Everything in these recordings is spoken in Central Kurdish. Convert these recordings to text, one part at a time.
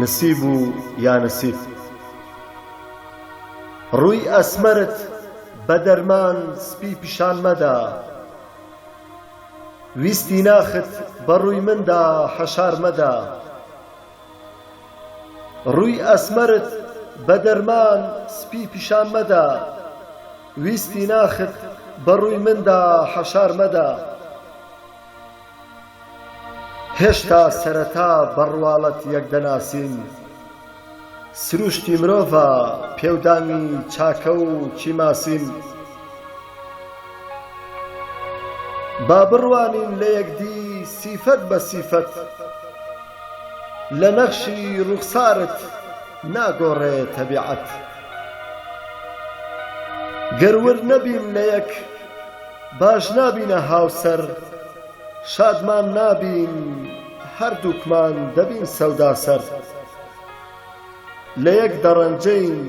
نسیب و یا نسیب ڕووی ئەسمەرت بە دەرمان سپی پیشان مەدا ویستی ناخت بە ڕووی مندا حەشار مەدا ڕووی ئەسمەرت بە دەرمان سپی پیشان مەدا ویستی ناخت بە ڕووی مندا حەشار مەدا هێشتا سەرەتا بەڕواڵەت یەک دەناسین سروشتی مرۆڤە پێودانی چاکە و چیماسین با بڕوانین لە یەکدی سیفەت بە سیفەت لە نەخشی ڕوخسارت ناگۆڕێ تەبیعەت گەر ور نەبین لە یەک باش نابینە هاوسەر شادمان نابین هەردووکمان دەبین سەوداسەر لە یەک دەڕەنجەین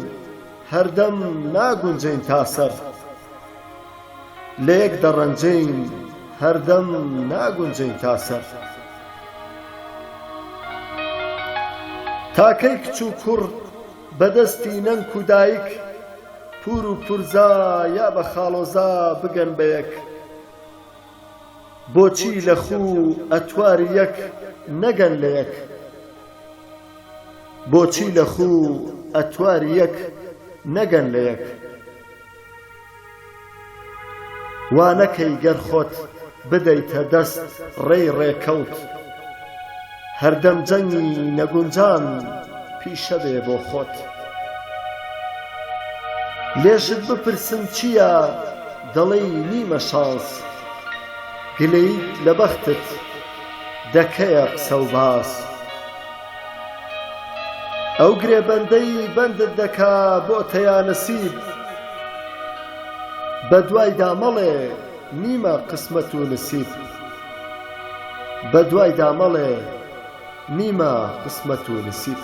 هەردەم ناگونجەین تا سەر لە یەک دەڕەنجەین هەردەم ناگونجەین تا سەر تاکەی کچ و کوڕ بەدەستی نەنگ و دایک پور و پورزا یا بە خاڵۆزا بگەن بە یەک بۆچی لە خوو ئەتواری یەک نەگەن لە یەک بۆچی لە خوو ئەتواری یەک نەگەن لە یەک وا نەکەی گەر خۆت بدەیتە دەست ڕێی ڕێکەوت هەردەم جەنگی نەگونجان پیشە بێ بۆ خۆت لێشت بپرسن چییە دەڵێی نیمە شانس گلەیت لە بەختت دەکەیە قسە و باس ئەو گرێبەندەی بەندت دەکا بۆ تەیا نەسیب بە دوایدا مەڵێ نیمە قسمەت و نسیب بە دوایدا مەڵێ نیمە قسمەت و نسیب